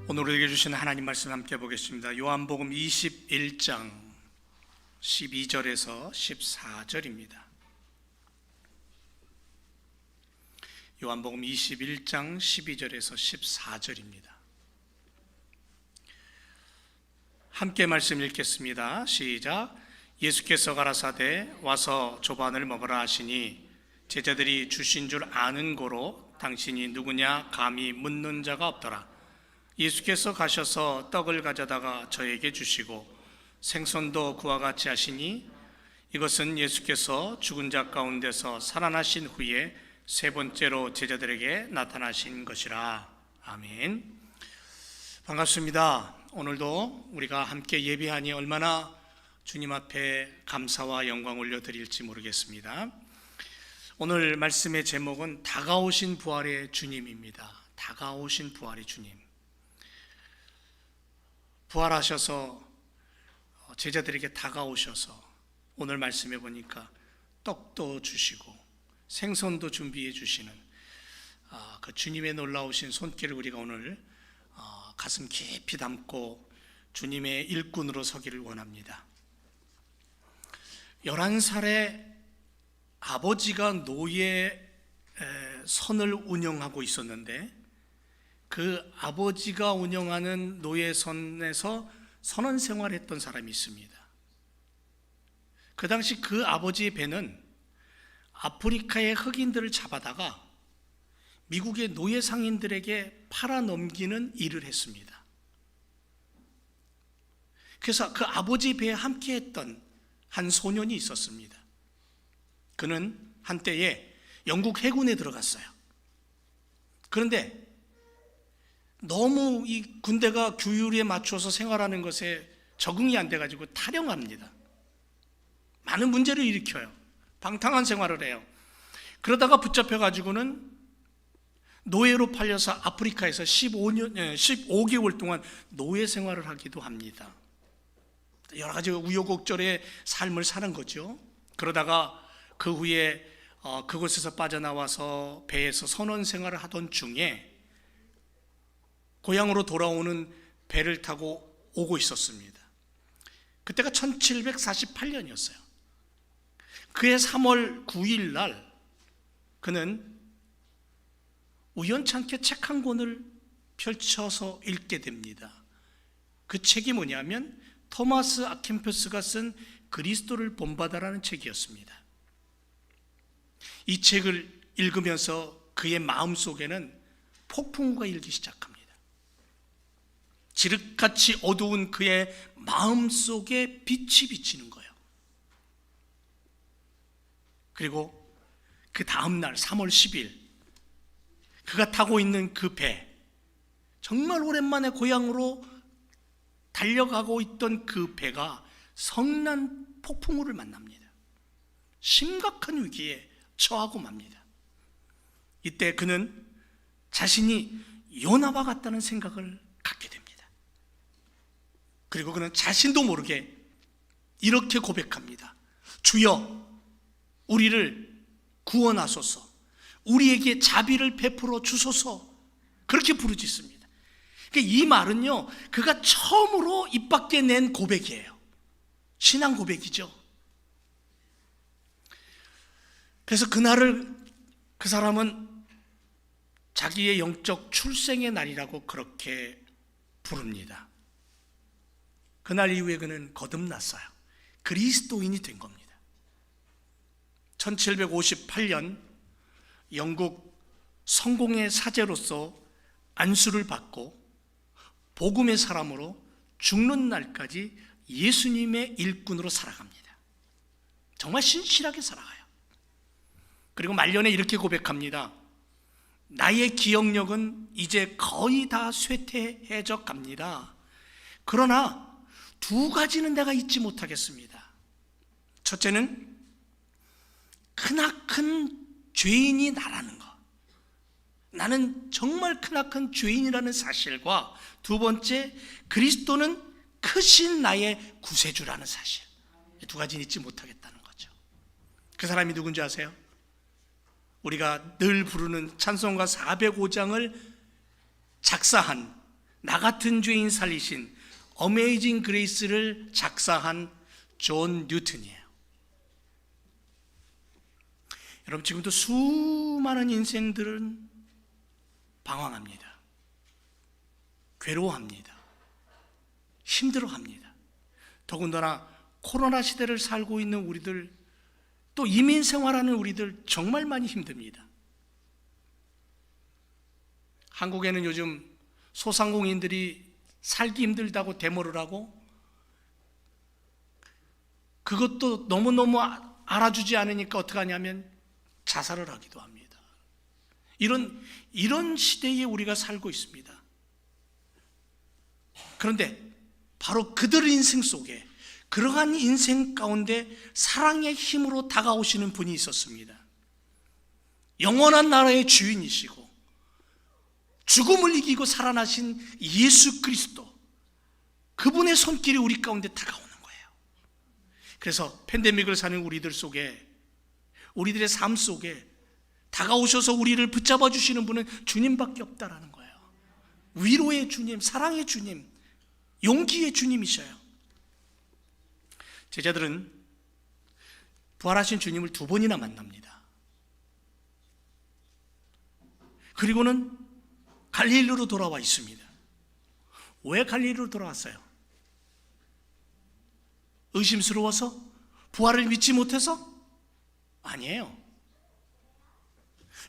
오늘 우리에게 주신 하나님 말씀 함께 보겠습니다. 요한복음 21장 12절에서 14절입니다. 요한복음 21장 12절에서 14절입니다. 함께 말씀 읽겠습니다. 시작. 예수께서 가라사대 와서 조반을 먹으라 하시니 제자들이 주신 줄 아는 고로 당신이 누구냐 감히 묻는 자가 없더라. 예수께서 가셔서 떡을 가져다가 저에게 주시고 생선도 그와 같이 하시니 이것은 예수께서 죽은 자 가운데서 살아나신 후에 세 번째로 제자들에게 나타나신 것이라. 아멘. 반갑습니다. 오늘도 우리가 함께 예배하니 얼마나 주님 앞에 감사와 영광 올려드릴지 모르겠습니다. 오늘 말씀의 제목은 다가오신 부활의 주님입니다. 다가오신 부활의 주님. 부활하셔서 제자들에게 다가오셔서 오늘 말씀해 보니까 떡도 주시고 생선도 준비해 주시는 그 주님의 놀라우신 손길을 우리가 오늘 가슴 깊이 담고 주님의 일꾼으로 서기를 원합니다. 11살에 아버지가 노예 선을 운영하고 있었는데 그 아버지가 운영하는 노예선에서 선원 생활했던 사람이 있습니다. 그 당시 그 아버지의 배는 아프리카의 흑인들을 잡아다가 미국의 노예 상인들에게 팔아넘기는 일을 했습니다. 그래서 그 아버지 배에 함께 했던 한 소년이 있었습니다. 그는 한때에 영국 해군에 들어갔어요. 그런데 너무 이 군대가 규율에 맞춰서 생활하는 것에 적응이 안 돼가지고 탈영합니다. 많은 문제를 일으켜요. 방탕한 생활을 해요. 그러다가 붙잡혀가지고는 노예로 팔려서 아프리카에서 15개월 동안 노예 생활을 하기도 합니다. 여러 가지 우여곡절의 삶을 사는 거죠. 그러다가 그 후에 그곳에서 빠져나와서 배에서 선원 생활을 하던 중에 고향으로 돌아오는 배를 타고 오고 있었습니다. 그때가 1748년이었어요. 그해 3월 9일 날 그는 우연찮게 책 한 권을 펼쳐서 읽게 됩니다. 그 책이 뭐냐면 토마스 아켐푸스가 쓴 그리스도를 본받아라는 책이었습니다. 이 책을 읽으면서 그의 마음속에는 폭풍우가 일기 시작합니다. 지륵같이 어두운 그의 마음속에 빛이 비치는 거예요. 그리고 그 다음날 3월 10일 그가 타고 있는 그 배, 정말 오랜만에 고향으로 달려가고 있던 그 배가 성난 폭풍우를 만납니다. 심각한 위기에 처하고 맙니다. 이때 그는 자신이 요나와 같다는 생각을 갖게 됩니다. 그리고 그는 자신도 모르게 이렇게 고백합니다. 주여, 우리를 구원하소서, 우리에게 자비를 베풀어 주소서. 그렇게 부르짖습니다. 이 말은요, 그가 처음으로 입 밖에 낸 고백이에요. 신앙 고백이죠. 그래서 그날을 그 사람은 자기의 영적 출생의 날이라고 그렇게 부릅니다. 그날 이후에 그는 거듭났어요. 그리스도인이 된 겁니다. 1758년 영국 성공의 사제로서 안수를 받고 복음의 사람으로 죽는 날까지 예수님의 일꾼으로 살아갑니다. 정말 신실하게 살아가요. 그리고 말년에 이렇게 고백합니다. 나의 기억력은 이제 거의 다 쇠퇴해져 갑니다. 그러나 두 가지는 내가 잊지 못하겠습니다. 첫째는 크나큰 죄인이 나라는 것, 나는 정말 크나큰 죄인이라는 사실과 두 번째, 그리스도는 크신 나의 구세주라는 사실. 두 가지는 잊지 못하겠다는 거죠. 그 사람이 누군지 아세요? 우리가 늘 부르는 찬송가 405장을 작사한 나 같은 죄인 살리신 어메이징 그레이스를 작사한 존 뉴턴이에요. 여러분, 지금도 수많은 인생들은 방황합니다. 괴로워합니다. 힘들어합니다. 더군다나 코로나 시대를 살고 있는 우리들, 또 이민 생활하는 우리들 정말 많이 힘듭니다. 한국에는 요즘 소상공인들이 살기 힘들다고 데모를 하고, 그것도 너무너무 알아주지 않으니까 어떻게 하냐면 자살을 하기도 합니다. 이런 시대에 우리가 살고 있습니다. 그런데 바로 그들의 인생 속에, 그러한 인생 가운데 사랑의 힘으로 다가오시는 분이 있었습니다. 영원한 나라의 주인이시고 죽음을 이기고 살아나신 예수 그리스도, 그분의 손길이 우리 가운데 다가오는 거예요. 그래서 팬데믹을 사는 우리들 속에, 우리들의 삶 속에 다가오셔서 우리를 붙잡아 주시는 분은 주님밖에 없다라는 거예요. 위로의 주님, 사랑의 주님, 용기의 주님이셔요. 제자들은 부활하신 주님을 2번이나 만납니다. 그리고는 갈릴리로 돌아와 있습니다. 왜 갈릴리로 돌아왔어요? 의심스러워서? 부활을 믿지 못해서? 아니에요.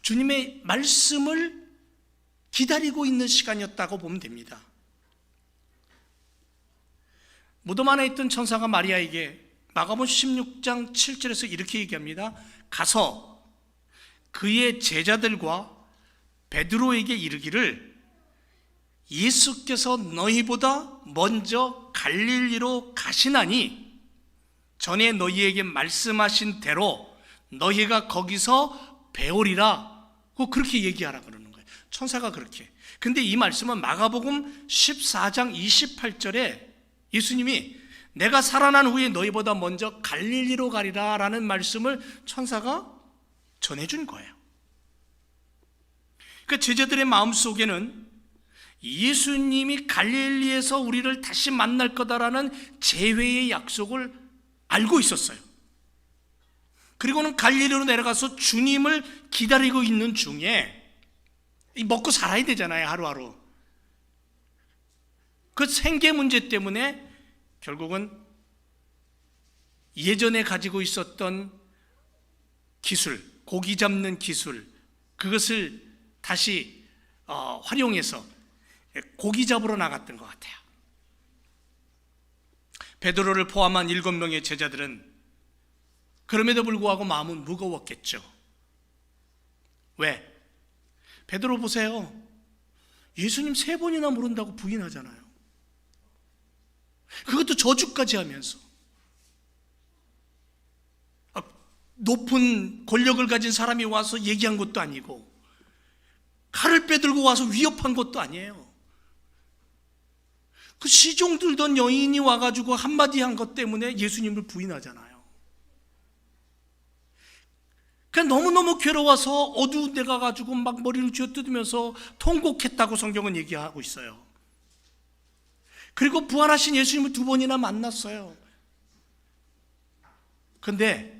주님의 말씀을 기다리고 있는 시간이었다고 보면 됩니다. 무덤 안에 있던 천사가 마리아에게 마가복음 16장 7절에서 이렇게 얘기합니다. 가서 그의 제자들과 베드로에게 이르기를 예수께서 너희보다 먼저 갈릴리로 가시나니 전에 너희에게 말씀하신 대로 너희가 거기서 배우리라. 그렇게 얘기하라 그러는 거예요. 천사가 그렇게. 근데 이 말씀은 마가복음 14장 28절에 예수님이 내가 살아난 후에 너희보다 먼저 갈릴리로 가리라 라는 말씀을 천사가 전해준 거예요. 그 제자들의 마음속에는 예수님이 갈릴리에서 우리를 다시 만날 거다라는 재회의 약속을 알고 있었어요. 그리고는 갈릴리로 내려가서 주님을 기다리고 있는 중에 먹고 살아야 되잖아요, 하루하루. 그 생계 문제 때문에 결국은 예전에 가지고 있었던 기술, 고기 잡는 기술, 그것을 다시 활용해서 고기 잡으러 나갔던 것 같아요. 베드로를 포함한 7명의 제자들은 그럼에도 불구하고 마음은 무거웠겠죠. 왜? 베드로 보세요. 예수님 3번이나 모른다고 부인하잖아요. 그것도 저주까지 하면서. 높은 권력을 가진 사람이 와서 얘기한 것도 아니고 칼을 빼들고 와서 위협한 것도 아니에요. 그 시종 들던 여인이 와가지고 한마디 한 것 때문에 예수님을 부인하잖아요. 그러니까 너무너무 괴로워서 어두운 데 가가지고 막 머리를 쥐어뜯으면서 통곡했다고 성경은 얘기하고 있어요. 그리고 부활하신 예수님을 2번이나 만났어요. 근데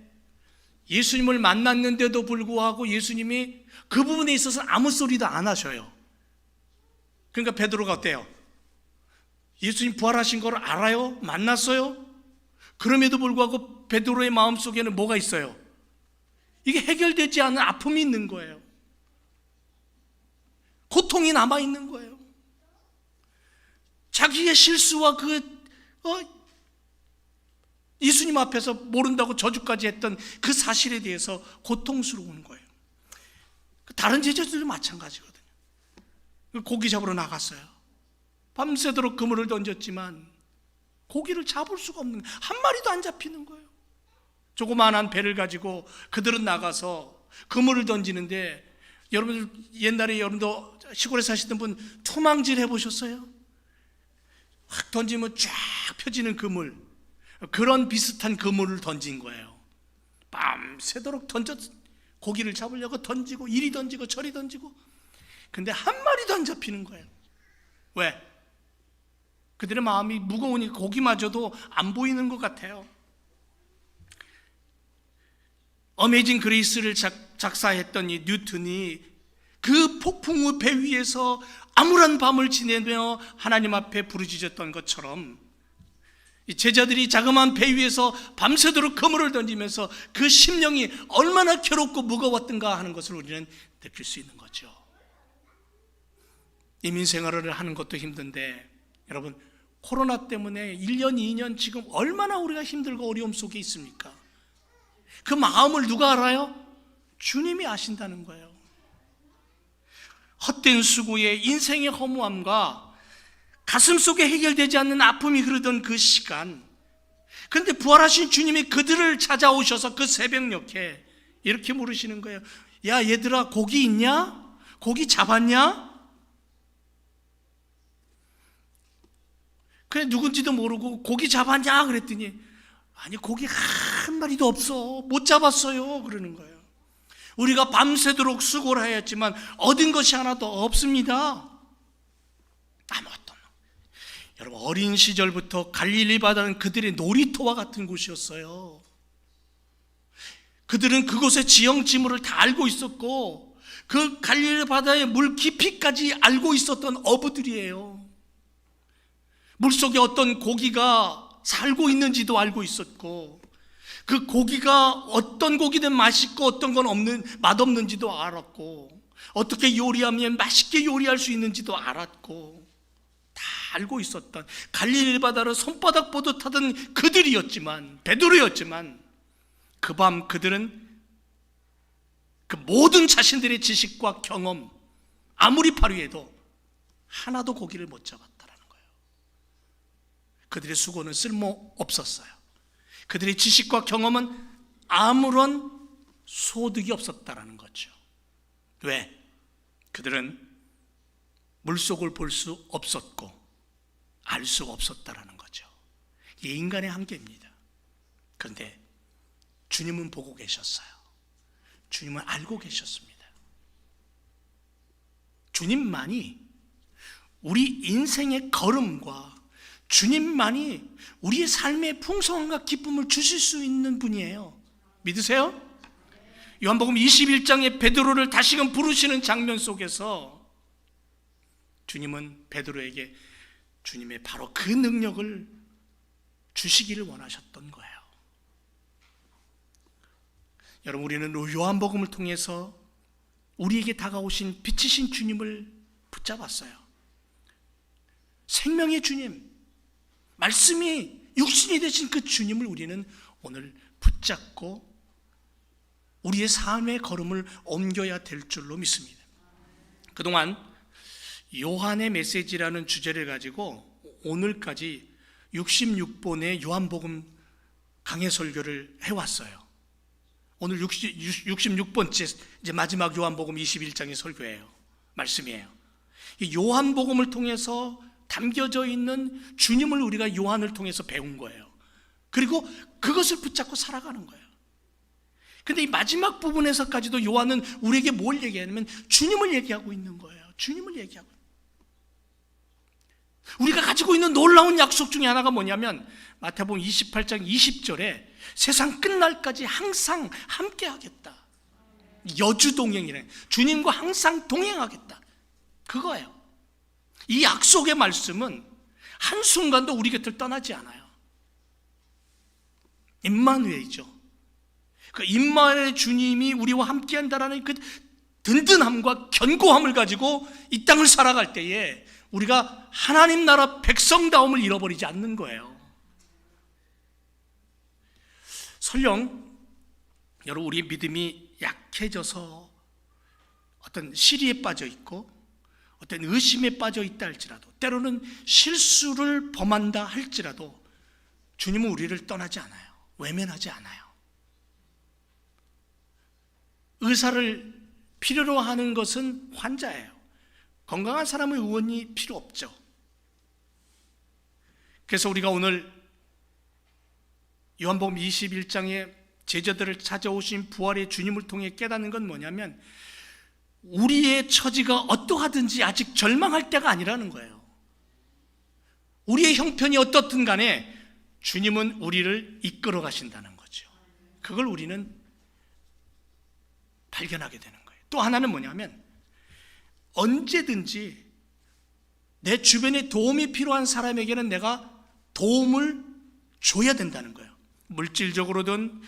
예수님을 만났는데도 불구하고 예수님이 그 부분에 있어서는 아무 소리도 안 하셔요. 그러니까 베드로가 어때요? 예수님 부활하신 걸 알아요? 만났어요? 그럼에도 불구하고 베드로의 마음속에는 뭐가 있어요? 이게 해결되지 않은 아픔이 있는 거예요. 고통이 남아있는 거예요. 자기의 실수와 예수님 앞에서 모른다고 저주까지 했던 그 사실에 대해서 고통스러운 거예요. 다른 제자들도 마찬가지거든요. 고기 잡으러 나갔어요. 밤새도록 그물을 던졌지만 고기를 잡을 수가 없는 거예요. 한 마리도 안 잡히는 거예요. 조그마한 배를 가지고 그들은 나가서 그물을 던지는데, 여러분들 옛날에 여러분도 시골에 사시던 분 투망질 해보셨어요? 확 던지면 쫙 펴지는 그물, 그런 비슷한 그물을 던진 거예요. 밤새도록 고기를 잡으려고 던지고, 이리 던지고 저리 던지고, 근데 한 마리도 안 잡히는 거예요. 왜? 그들의 마음이 무거우니 고기마저도 안 보이는 것 같아요. 어메이징 그레이스를 작사했던 이 뉴턴이 그 폭풍우 배 위에서 암울한 밤을 지내며 하나님 앞에 부르짖었던 것처럼 이 제자들이 자그마한 배 위에서 밤새도록 그물을 던지면서 그 심령이 얼마나 괴롭고 무거웠던가 하는 것을 우리는 느낄 수 있는 거죠. 이민생활을 하는 것도 힘든데 여러분, 코로나 때문에 1년, 2년 지금 얼마나 우리가 힘들고 어려움 속에 있습니까? 그 마음을 누가 알아요? 주님이 아신다는 거예요. 헛된 수고에 인생의 허무함과 가슴 속에 해결되지 않는 아픔이 흐르던 그 시간, 그런데 부활하신 주님이 그들을 찾아오셔서 그 새벽녘에 이렇게 물으시는 거예요. 야, 얘들아, 고기 있냐? 고기 잡았냐? 그래, 누군지도 모르고 고기 잡았냐? 그랬더니 아니, 고기 한 마리도 없어. 못 잡았어요. 그러는 거예요. 우리가 밤새도록 수고를 하였지만 얻은 것이 하나도 없습니다. 아무것도. 여러분, 어린 시절부터 갈릴리 바다는 그들의 놀이터와 같은 곳이었어요. 그들은 그곳의 지형지물을 다 알고 있었고 그 갈릴리 바다의 물 깊이까지 알고 있었던 어부들이에요. 물속에 어떤 고기가 살고 있는지도 알고 있었고 그 고기가 어떤 고기든 맛있고 어떤 건 맛없는지도 알았고 어떻게 요리하면 맛있게 요리할 수 있는지도 알았고 다 알고 있었던 갈릴리 바다를 손바닥 보듯 하던 그들이었지만, 베드로였지만 그 밤 그들은 그 모든 자신들의 지식과 경험 아무리 발휘해도 하나도 고기를 못 잡았다라는 거예요. 그들의 수고는 쓸모없었어요. 그들의 지식과 경험은 아무런 소득이 없었다라는 거죠. 왜? 그들은 물속을 볼 수 없었고 알 수 없었다라는 거죠. 이게 인간의 한계입니다. 그런데 주님은 보고 계셨어요. 주님은 알고 계셨습니다. 주님만이 우리 인생의 걸음과 주님만이 우리의 삶의 풍성함과 기쁨을 주실 수 있는 분이에요. 믿으세요? 요한복음 21장에 베드로를 다시금 부르시는 장면 속에서 주님은 베드로에게 주님의 바로 그 능력을 주시기를 원하셨던 거예요. 여러분, 우리는 요한복음을 통해서 우리에게 다가오신 빛이신 주님을 붙잡았어요. 생명의 주님, 말씀이 육신이 되신 그 주님을 우리는 오늘 붙잡고 우리의 삶의 걸음을 옮겨야 될 줄로 믿습니다. 그동안 요한의 메시지라는 주제를 가지고 오늘까지 66번의 요한복음 강해 설교를 해왔어요. 오늘 66번째 이제 마지막 요한복음 21장의 설교예요. 말씀이에요. 이 요한복음을 통해서 담겨져 있는 주님을 우리가 요한을 통해서 배운 거예요. 그리고 그것을 붙잡고 살아가는 거예요. 근데 이 마지막 부분에서까지도 요한은 우리에게 뭘 얘기하냐면 주님을 얘기하고 있는 거예요. 주님을 얘기하고. 우리가 가지고 있는 놀라운 약속 중에 하나가 뭐냐면 마태복음 28장 20절에 세상 끝날까지 항상 함께 하겠다. 여주동행이래. 주님과 항상 동행하겠다. 그거예요. 이 약속의 말씀은 한순간도 우리 곁을 떠나지 않아요. 임마누엘이죠. 그 임마누엘 주님이 우리와 함께 한다라는 그 든든함과 견고함을 가지고 이 땅을 살아갈 때에 우리가 하나님 나라 백성다움을 잃어버리지 않는 거예요. 설령 여러분 우리의 믿음이 약해져서 어떤 시리에 빠져 있고 어떤 의심에 빠져 있다 할지라도 때로는 실수를 범한다 할지라도 주님은 우리를 떠나지 않아요. 외면하지 않아요. 의사를 필요로 하는 것은 환자예요. 건강한 사람의 의원이 필요 없죠. 그래서 우리가 오늘 요한복음 21장에 제자들을 찾아오신 부활의 주님을 통해 깨닫는 건 뭐냐면 우리의 처지가 어떠하든지 아직 절망할 때가 아니라는 거예요. 우리의 형편이 어떻든 간에 주님은 우리를 이끌어 가신다는 거죠. 그걸 우리는 발견하게 되는 거예요. 또 하나는 뭐냐면 언제든지 내 주변에 도움이 필요한 사람에게는 내가 도움을 줘야 된다는 거예요. 물질적으로든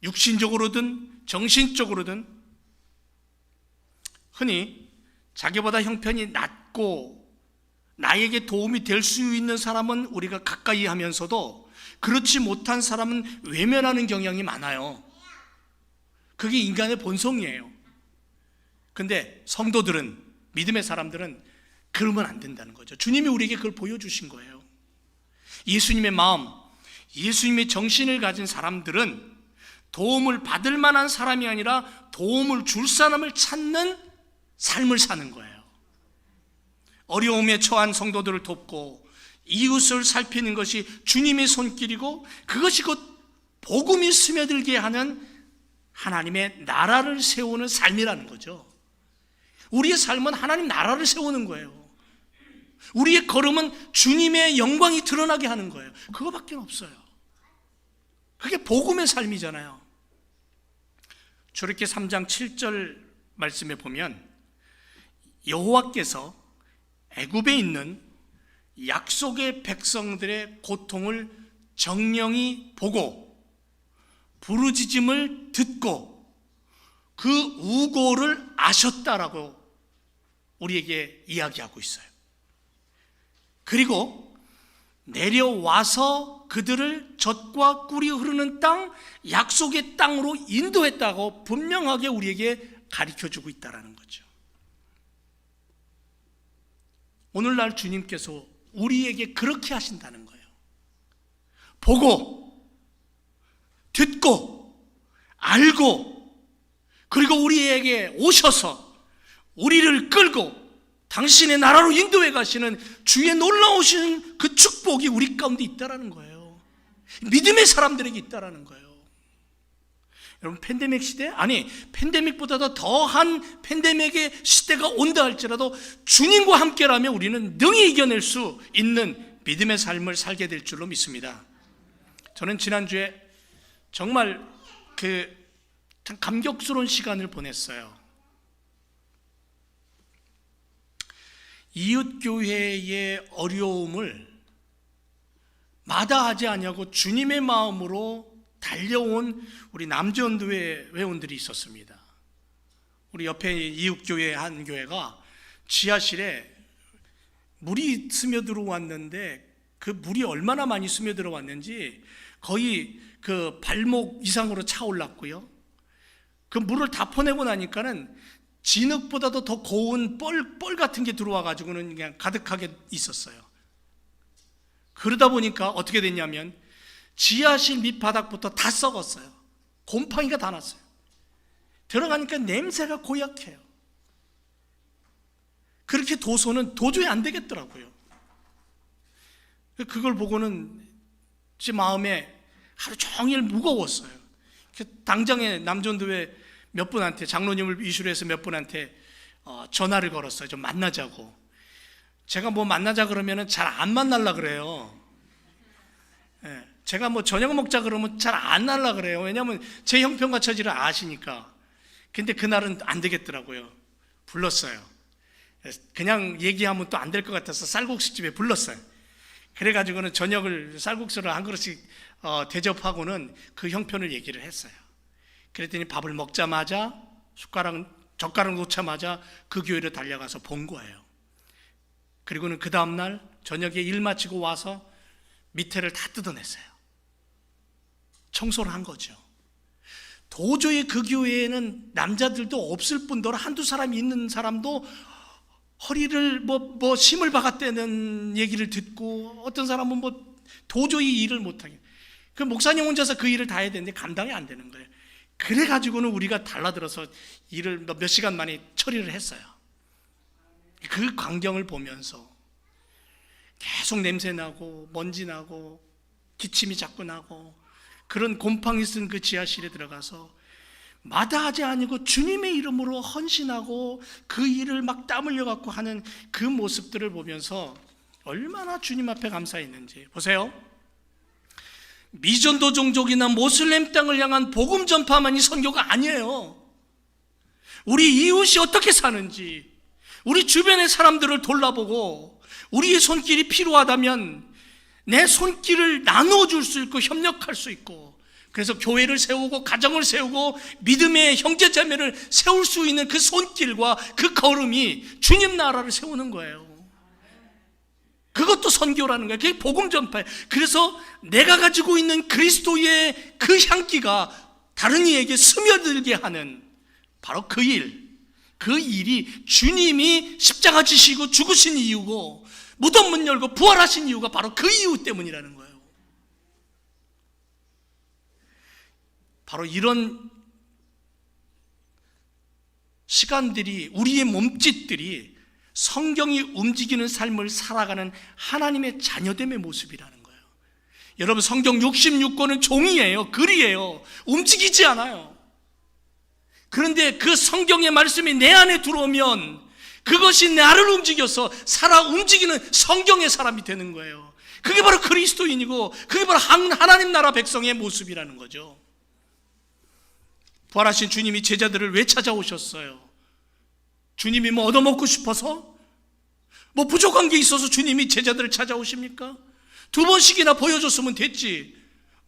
육신적으로든 정신적으로든. 흔히 자기보다 형편이 낮고 나에게 도움이 될 수 있는 사람은 우리가 가까이 하면서도 그렇지 못한 사람은 외면하는 경향이 많아요. 그게 인간의 본성이에요. 근데 성도들은, 믿음의 사람들은 그러면 안 된다는 거죠. 주님이 우리에게 그걸 보여주신 거예요. 예수님의 마음, 예수님의 정신을 가진 사람들은 도움을 받을 만한 사람이 아니라 도움을 줄 사람을 찾는 삶을 사는 거예요. 어려움에 처한 성도들을 돕고 이웃을 살피는 것이 주님의 손길이고, 그것이 곧 복음이 스며들게 하는 하나님의 나라를 세우는 삶이라는 거죠. 우리의 삶은 하나님 나라를 세우는 거예요. 우리의 걸음은 주님의 영광이 드러나게 하는 거예요. 그거밖에 없어요. 그게 복음의 삶이잖아요. 출애굽기 3장 7절 말씀에 보면 여호와께서 애굽에 있는 약속의 백성들의 고통을 정령이 보고 부르짖음을 듣고 그 우고를 아셨다라고 우리에게 이야기하고 있어요. 그리고 내려와서 그들을 젖과 꿀이 흐르는 땅, 약속의 땅으로 인도했다고 분명하게 우리에게 가르쳐주고 있다는 거죠. 오늘날 주님께서 우리에게 그렇게 하신다는 거예요. 보고, 듣고, 알고, 그리고 우리에게 오셔서 우리를 끌고 당신의 나라로 인도해 가시는 주의 놀라우신 그 축복이 우리 가운데 있다라는 거예요. 믿음의 사람들에게 있다라는 거예요. 여러분, 팬데믹 시대? 아니, 팬데믹보다도 더한 팬데믹의 시대가 온다 할지라도 주님과 함께라면 우리는 능히 이겨낼 수 있는 믿음의 삶을 살게 될 줄로 믿습니다. 저는 지난주에 정말 참 감격스러운 시간을 보냈어요. 이웃교회의 어려움을 마다하지 아니하고 주님의 마음으로 달려온 우리 남전도회 회원들이 있었습니다. 우리 옆에 이웃교회 한 교회가 지하실에 물이 스며들어 왔는데 그 물이 얼마나 많이 스며들어 왔는지 거의 그 발목 이상으로 차올랐고요. 그 물을 다 퍼내고 나니까는 진흙보다도 더 고운 뻘 같은 게 들어와 가지고는 그냥 가득하게 있었어요. 그러다 보니까 어떻게 됐냐면 지하실 밑바닥부터 다 썩었어요. 곰팡이가 다 났어요. 들어가니까 냄새가 고약해요. 그렇게 둬서는 도저히 안 되겠더라고요. 그걸 보고는 제 마음에 하루 종일 무거웠어요. 당장에 남전도회 몇 분한테, 장로님을 이슈로 해서 몇 분한테 전화를 걸었어요. 좀 만나자고. 제가 뭐 만나자 그러면 잘 안 만날라 그래요. 제가 뭐 저녁 먹자 그러면 잘 안 날라 그래요. 왜냐하면 제 형편과 처지를 아시니까. 근데 그날은 안 되겠더라고요. 불렀어요. 그냥 얘기하면 또 안 될 것 같아서 쌀국수집에 불렀어요. 그래가지고는 저녁을 쌀국수를 한 그릇씩 대접하고는 그 형편을 얘기를 했어요. 그랬더니 밥을 먹자마자 젓가락 놓자마자 그 교회로 달려가서 본 거예요. 그리고는 그 다음날 저녁에 일 마치고 와서 밑에를 다 뜯어냈어요. 청소를 한 거죠. 도저히 그 교회에는 남자들도 없을 뿐더러 한두 사람이 있는 사람도 허리를 심을 박았다는 얘기를 듣고, 어떤 사람은 도저히 일을 못하게, 그 목사님 혼자서 그 일을 다 해야 되는데 감당이 안 되는 거예요. 그래가지고는 우리가 달라들어서 일을 몇 시간 만에 처리를 했어요. 그 광경을 보면서 계속 냄새 나고 먼지 나고 기침이 자꾸 나고 그런 곰팡이 쓴 그 지하실에 들어가서 마다하지 아니고 주님의 이름으로 헌신하고 그 일을 막 땀 흘려 갖고 하는 그 모습들을 보면서 얼마나 주님 앞에 감사했는지 보세요. 미전도 종족이나 모슬렘 땅을 향한 복음 전파만이 선교가 아니에요. 우리 이웃이 어떻게 사는지, 우리 주변의 사람들을 돌아보고 우리의 손길이 필요하다면 내 손길을 나누어 줄 수 있고 협력할 수 있고, 그래서 교회를 세우고 가정을 세우고 믿음의 형제자매를 세울 수 있는 그 손길과 그 걸음이 주님 나라를 세우는 거예요. 그것도 선교라는 거예요. 그게 복음 전파예요. 그래서 내가 가지고 있는 그리스도의 그 향기가 다른 이에게 스며들게 하는 바로 그 일이 주님이 십자가 지시고 죽으신 이유고 무덤 문 열고 부활하신 이유가 바로 그 이유 때문이라는 거예요. 바로 이런 시간들이, 우리의 몸짓들이 성경이 움직이는 삶을 살아가는 하나님의 자녀됨의 모습이라는 거예요. 여러분, 성경 66권은 종이에요. 글이에요. 움직이지 않아요. 그런데 그 성경의 말씀이 내 안에 들어오면 그것이 나를 움직여서 살아 움직이는 성경의 사람이 되는 거예요. 그게 바로 그리스도인이고 그게 바로 하나님 나라 백성의 모습이라는 거죠. 부활하신 주님이 제자들을 왜 찾아오셨어요? 주님이 뭐 얻어먹고 싶어서? 뭐 부족한 게 있어서 주님이 제자들을 찾아오십니까? 2번씩이나 보여줬으면 됐지.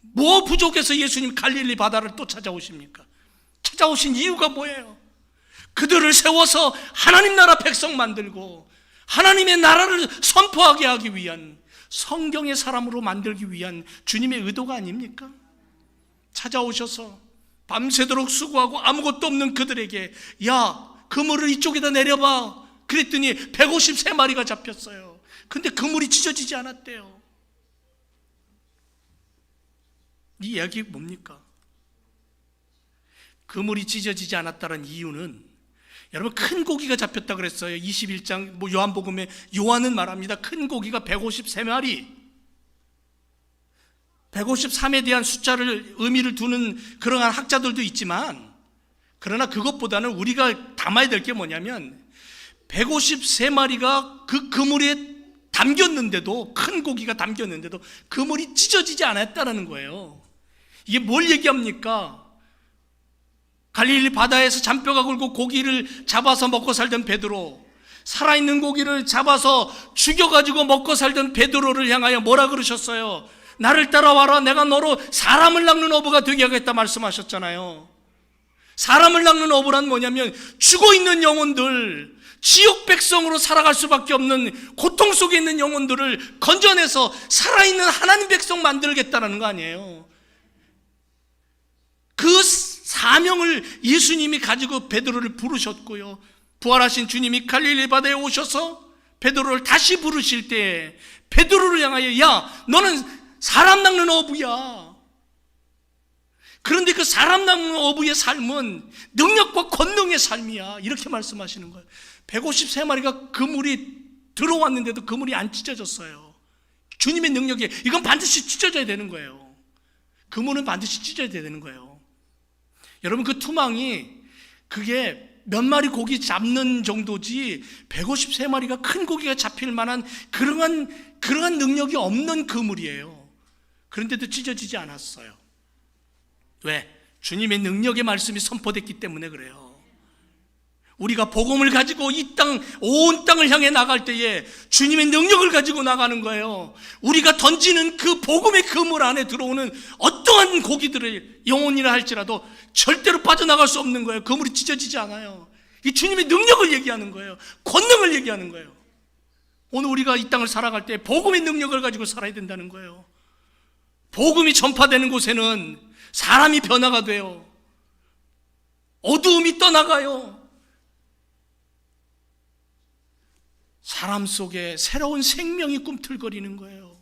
뭐 부족해서 예수님 갈릴리 바다를 또 찾아오십니까? 찾아오신 이유가 뭐예요? 그들을 세워서 하나님 나라 백성 만들고 하나님의 나라를 선포하게 하기 위한, 성경의 사람으로 만들기 위한 주님의 의도가 아닙니까? 찾아오셔서 밤새도록 수고하고 아무것도 없는 그들에게, 야, 그물을 이쪽에다 내려봐. 그랬더니 153마리가 잡혔어요. 근데 그물이 찢어지지 않았대요. 이 이야기 뭡니까? 그물이 찢어지지 않았다는 이유는, 여러분, 큰 고기가 잡혔다 그랬어요. 21장 요한복음에 요한은 말합니다. 큰 고기가 153마리. 153에 대한 숫자를 의미를 두는 그러한 학자들도 있지만, 그러나 그것보다는 우리가 담아야 될 게 뭐냐면 153마리가 그 그물에 담겼는데도, 큰 고기가 담겼는데도 그물이 찢어지지 않았다는 거예요. 이게 뭘 얘기합니까? 갈릴리 바다에서 잔뼈가 굵고 고기를 잡아서 먹고 살던 베드로, 살아있는 고기를 잡아서 죽여가지고 먹고 살던 베드로를 향하여 뭐라 그러셨어요? 나를 따라와라. 내가 너로 사람을 낚는 어부가 되게 하겠다 말씀하셨잖아요. 사람을 낚는 어부란 뭐냐면 죽어있는 영혼들, 지옥 백성으로 살아갈 수밖에 없는 고통 속에 있는 영혼들을 건져내서 살아있는 하나님 백성 만들겠다는 거 아니에요. 그 사명을 예수님이 가지고 베드로를 부르셨고요, 부활하신 주님이 갈릴리 바다에 오셔서 베드로를 다시 부르실 때 베드로를 향하여, 야, 너는 사람 낚는 어부야. 그런데 그 사람 낚는 어부의 삶은 능력과 권능의 삶이야. 이렇게 말씀하시는 거예요. 153마리가 그물이 들어왔는데도 그물이 안 찢어졌어요. 주님의 능력에 이건 반드시 찢어져야 되는 거예요. 그물은 반드시 찢어져야 되는 거예요. 여러분, 그 투망이 그게 몇 마리 고기 잡는 정도지 153마리가 큰 고기가 잡힐 만한 그러한 능력이 없는 그물이에요. 그런데도 찢어지지 않았어요. 왜? 주님의 능력의 말씀이 선포됐기 때문에 그래요. 우리가 복음을 가지고 이 땅, 온 땅을 향해 나갈 때에 주님의 능력을 가지고 나가는 거예요. 우리가 던지는 그 복음의 그물 안에 들어오는 어떠한 고기들을 영혼이라 할지라도 절대로 빠져나갈 수 없는 거예요. 그물이 찢어지지 않아요. 이 주님의 능력을 얘기하는 거예요. 권능을 얘기하는 거예요. 오늘 우리가 이 땅을 살아갈 때 복음의 능력을 가지고 살아야 된다는 거예요. 복음이 전파되는 곳에는 사람이 변화가 돼요. 어두움이 떠나가요. 사람 속에 새로운 생명이 꿈틀거리는 거예요.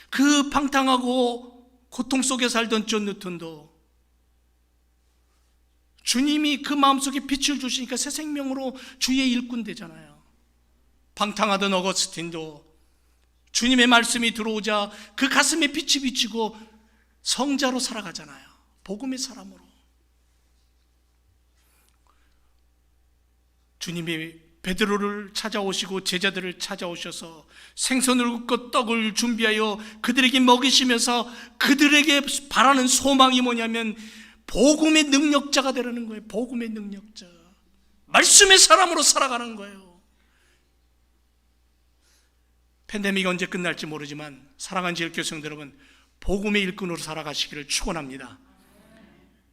그 방탕하고 고통 속에 살던 존 뉴턴도 주님이 그 마음속에 빛을 주시니까 새 생명으로 주의 일꾼 되잖아요. 방탕하던 어거스틴도 주님의 말씀이 들어오자 그 가슴에 빛이 비치고 성자로 살아가잖아요. 복음의 사람으로. 주님이 베드로를 찾아오시고 제자들을 찾아오셔서 생선을 굽고 떡을 준비하여 그들에게 먹이시면서 그들에게 바라는 소망이 뭐냐면 복음의 능력자가 되라는 거예요. 복음의 능력자, 말씀의 사람으로 살아가는 거예요. 팬데믹이 언제 끝날지 모르지만 사랑하는 지역교회성도 여러분, 복음의 일꾼으로 살아가시기를 축원합니다.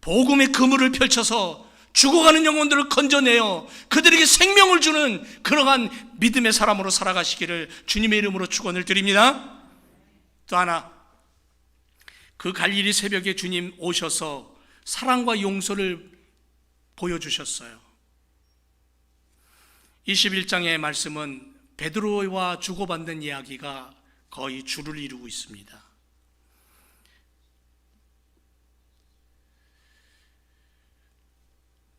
복음의 그물을 펼쳐서 죽어가는 영혼들을 건져내어 그들에게 생명을 주는 그러한 믿음의 사람으로 살아가시기를 주님의 이름으로 축원을 드립니다. 또 하나, 그 갈릴리 새벽에 주님 오셔서 사랑과 용서를 보여주셨어요. 21장의 말씀은 베드로와 주고받는 이야기가 거의 줄을 이루고 있습니다.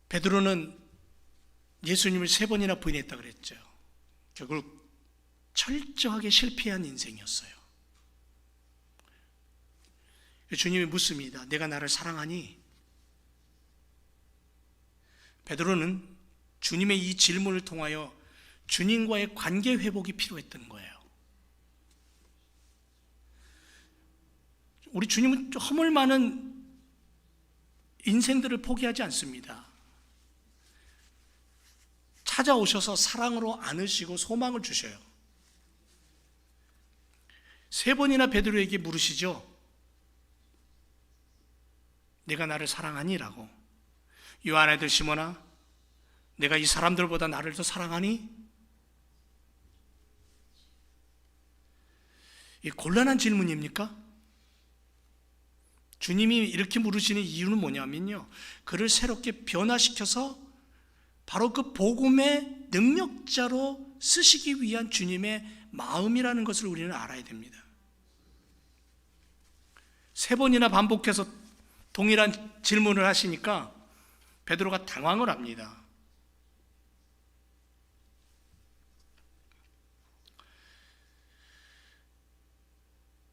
베드로는 예수님을 3번이나 부인했다 그랬죠. 결국 철저하게 실패한 인생이었어요. 주님이 묻습니다. 내가 나를 사랑하니? 베드로는 주님의 이 질문을 통하여 주님과의 관계 회복이 필요했던 거예요. 우리 주님은 허물 많은 인생들을 포기하지 않습니다. 찾아오셔서 사랑으로 안으시고 소망을 주셔요. 3번이나 베드로에게 물으시죠. 내가 나를 사랑하니? 라고. 요한의 아들 시몬아, 내가 이 사람들보다 나를 더 사랑하니? 이 곤란한 질문입니까? 주님이 이렇게 물으시는 이유는 뭐냐면요, 그를 새롭게 변화시켜서 바로 그 복음의 능력자로 쓰시기 위한 주님의 마음이라는 것을 우리는 알아야 됩니다. 3번이나 반복해서 동일한 질문을 하시니까 베드로가 당황을 합니다.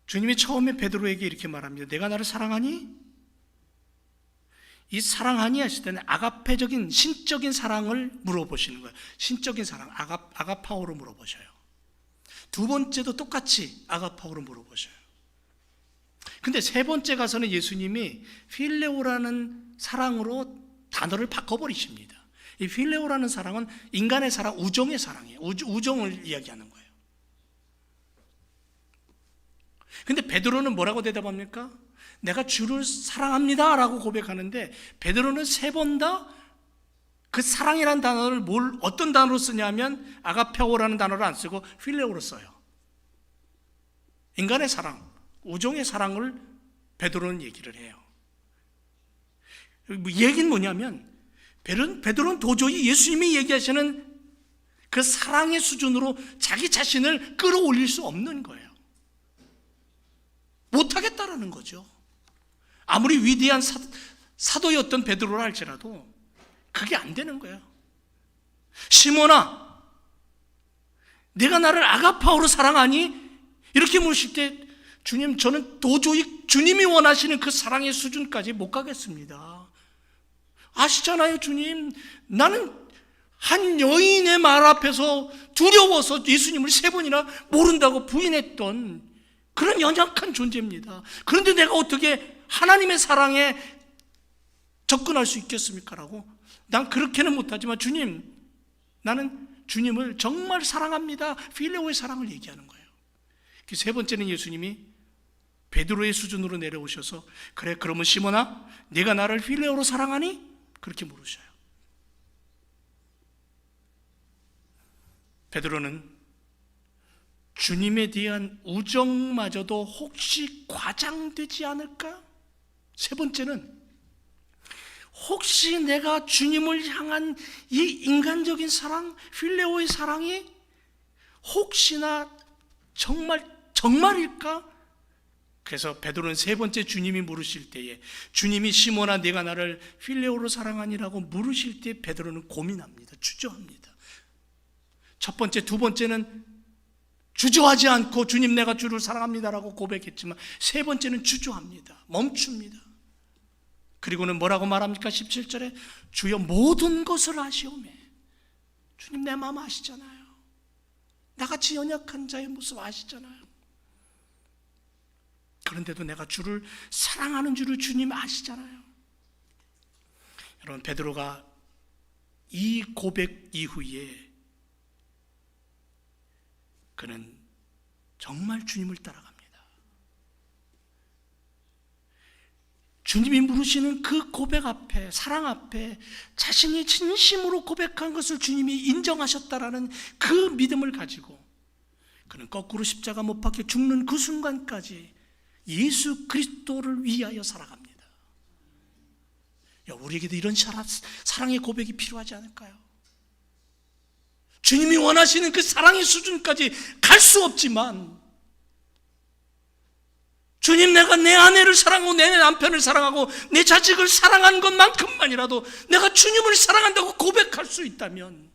주님이 처음에 베드로에게 이렇게 말합니다. 내가 나를 사랑하니? 이 사랑하니 하실 때는 아가페적인 신적인 사랑을 물어보시는 거예요. 신적인 사랑, 아가파오로 물어보셔요. 두 번째도 똑같이 아가파오로 물어보셔요. 근데 3번째 가서는 예수님이 필레오라는 사랑으로 단어를 바꿔버리십니다. 이 필레오라는 사랑은 인간의 사랑, 우정의 사랑이에요. 우정을 이야기하는 거예요. 근데 베드로는 뭐라고 대답합니까? 내가 주를 사랑합니다 라고 고백하는데, 베드로는 3번 다 그 사랑이라는 단어를 어떤 단어로 쓰냐면 아가페오라는 단어를 안 쓰고 필레오로 써요. 인간의 사랑, 우정의 사랑을 베드로는 얘기를 해요. 얘기는 뭐냐면 베드로는 도저히 예수님이 얘기하시는 그 사랑의 수준으로 자기 자신을 끌어올릴 수 없는 거예요. 못하겠다라는 거죠. 아무리 위대한 사도였던 베드로라 할지라도 그게 안 되는 거예요. 시몬아, 내가 나를 아가파오로 사랑하니? 이렇게 물으실 때 주님, 저는 도저히 주님이 원하시는 그 사랑의 수준까지 못 가겠습니다. 아시잖아요, 주님. 나는 한 여인의 말 앞에서 두려워서 예수님을 3번이나 모른다고 부인했던 그런 연약한 존재입니다. 그런데 내가 어떻게 하나님의 사랑에 접근할 수 있겠습니까? 라고. 난 그렇게는 못하지만 주님, 나는 주님을 정말 사랑합니다. 필레오의 사랑을 얘기하는 거예요. 3번째는 예수님이 베드로의 수준으로 내려오셔서, 그래, 그러면 시몬아, 네가 나를 필레오로 사랑하니? 그렇게 물으셔요. 베드로는 주님에 대한 우정마저도 혹시 과장되지 않을까? 3번째는 혹시 내가 주님을 향한 이 인간적인 사랑, 필레오의 사랑이 혹시나 정말일까? 그래서 베드로는 3번째 주님이 물으실 때에, 주님이 시몬아 네가 나를 필레오로 사랑하니라고 물으실 때 베드로는 고민합니다. 주저합니다. 첫 번째, 두 번째는 주저하지 않고 주님 내가 주를 사랑합니다라고 고백했지만 3번째는 주저합니다. 멈춥니다. 그리고는 뭐라고 말합니까? 17절에 주여 모든 것을 아시오매. 주님 내 마음 아시잖아요. 나같이 연약한 자의 모습 아시잖아요. 그런데도 내가 주를 사랑하는 줄을 주님 아시잖아요. 여러분, 베드로가 이 고백 이후에 그는 정말 주님을 따라갑니다. 주님이 물으시는 그 고백 앞에, 사랑 앞에 자신이 진심으로 고백한 것을 주님이 인정하셨다라는 그 믿음을 가지고 그는 거꾸로 십자가 못 박혀 죽는 그 순간까지 예수 그리스도를 위하여 살아갑니다. 우리에게도 이런 사랑의 고백이 필요하지 않을까요? 주님이 원하시는 그 사랑의 수준까지 갈 수 없지만, 주님, 내가 내 아내를 사랑하고 내 남편을 사랑하고 내 자식을 사랑한 것만큼만이라도 내가 주님을 사랑한다고 고백할 수 있다면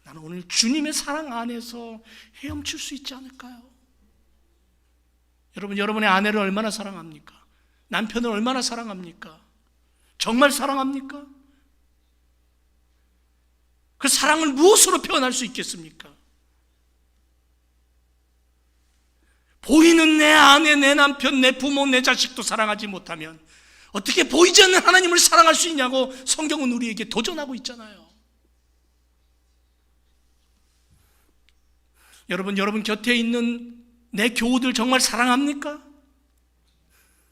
나는 오늘 주님의 사랑 안에서 헤엄칠 수 있지 않을까요? 여러분, 여러분의 아내를 얼마나 사랑합니까? 남편을 얼마나 사랑합니까? 정말 사랑합니까? 그 사랑을 무엇으로 표현할 수 있겠습니까? 보이는 내 아내, 내 남편, 내 부모, 내 자식도 사랑하지 못하면 어떻게 보이지 않는 하나님을 사랑할 수 있냐고 성경은 우리에게 도전하고 있잖아요. 여러분 곁에 있는 내 교우들 정말 사랑합니까?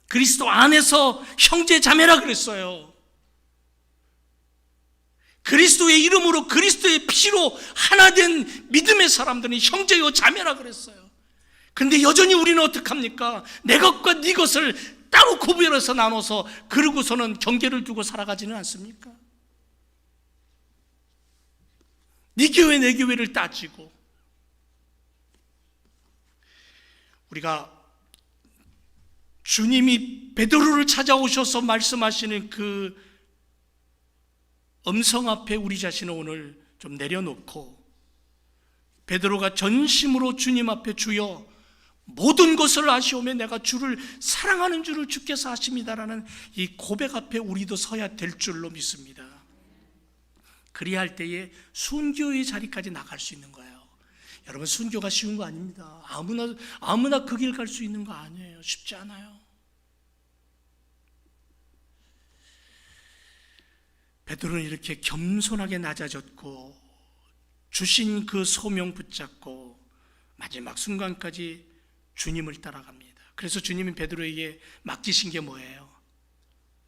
그리스도 안에서 형제 자매라 그랬어요. 그리스도의 이름으로, 그리스도의 피로 하나 된 믿음의 사람들은 형제요 자매라 그랬어요. 근데 여전히 우리는 어떡합니까? 내 것과 네 것을 따로 구별해서 나눠서 그러고서는 경계를 두고 살아가지는 않습니까? 네 교회 내 교회를 따지고. 우리가 주님이 베드로를 찾아오셔서 말씀하시는 그 음성 앞에 우리 자신을 오늘 좀 내려놓고, 베드로가 전심으로 주님 앞에 주여 모든 것을 아시오며 내가 주를 사랑하는 줄을 주께서 아십니다라는 이 고백 앞에 우리도 서야 될 줄로 믿습니다. 그리할 때에 순교의 자리까지 나갈 수 있는 거예요. 여러분, 순교가 쉬운 거 아닙니다. 아무나 그 길 갈 수 있는 거 아니에요. 쉽지 않아요. 베드로는 이렇게 겸손하게 낮아졌고 주신 그 소명 붙잡고 마지막 순간까지 주님을 따라갑니다. 그래서 주님은 베드로에게 맡기신 게 뭐예요?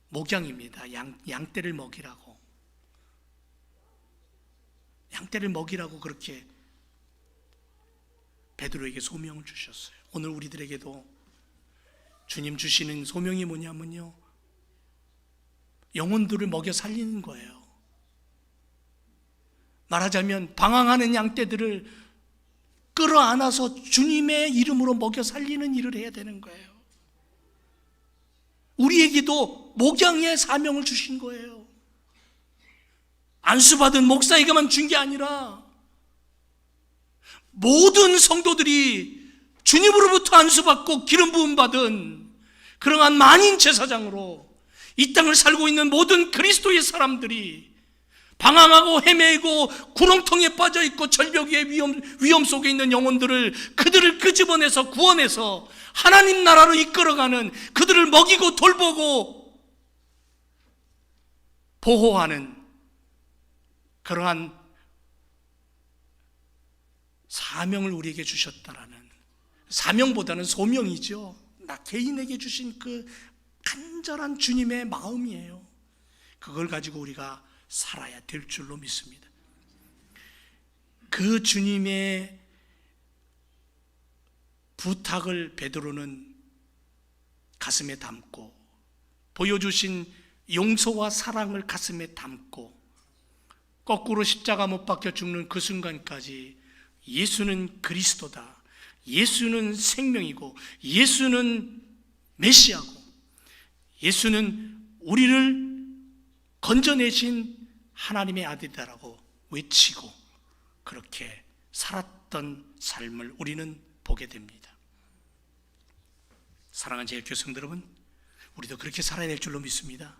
목양입니다. 양떼를 먹이라고. 양떼를 먹이라고 그렇게 베드로에게 소명을 주셨어요. 오늘 우리들에게도 주님 주시는 소명이 뭐냐면요, 영혼들을 먹여 살리는 거예요. 말하자면 방황하는 양떼들을 끌어안아서 주님의 이름으로 먹여 살리는 일을 해야 되는 거예요. 우리에게도 목양의 사명을 주신 거예요. 안수받은 목사에게만 준 게 아니라 모든 성도들이 주님으로부터 안수받고 기름 부음 받은 그러한 만인 제사장으로 이 땅을 살고 있는 모든 그리스도의 사람들이 방황하고 헤매고 구렁텅이에 빠져있고 절벽의 위험 속에 있는 영혼들을, 그들을 끄집어내서 구원해서 하나님 나라로 이끌어가는, 그들을 먹이고 돌보고 보호하는 그러한 사명을 우리에게 주셨다라는, 사명보다는 소명이죠. 나 개인에게 주신 그 간절한 주님의 마음이에요. 그걸 가지고 우리가 살아야 될 줄로 믿습니다. 그 주님의 부탁을 베드로는 가슴에 담고, 보여주신 용서와 사랑을 가슴에 담고 거꾸로 십자가 못 박혀 죽는 그 순간까지 예수는 그리스도다, 예수는 생명이고 예수는 메시아고 예수는 우리를 건져내신 하나님의 아들이다라고 외치고 그렇게 살았던 삶을 우리는 보게 됩니다. 사랑하는 제 교성 여러분, 우리도 그렇게 살아야 될 줄로 믿습니다.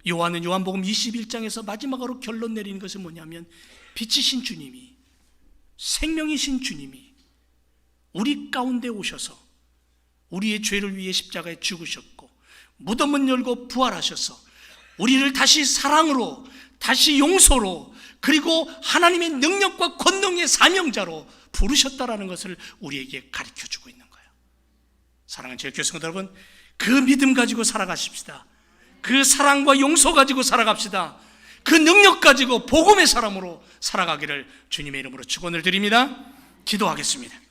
요한은 요한복음 21장에서 마지막으로 결론 내리는 것은 뭐냐면, 빛이신 주님이, 생명이신 주님이 우리 가운데 오셔서 우리의 죄를 위해 십자가에 죽으셨고 무덤은 열고 부활하셔서 우리를 다시 사랑으로, 다시 용서로, 그리고 하나님의 능력과 권능의 사명자로 부르셨다라는 것을 우리에게 가르쳐주고 있는 거예요. 사랑하는 제일교회 성도 여러분, 그 믿음 가지고 살아가십시다. 그 사랑과 용서 가지고 살아갑시다. 그 능력 가지고 복음의 사람으로 살아가기를 주님의 이름으로 축원을 드립니다. 기도하겠습니다.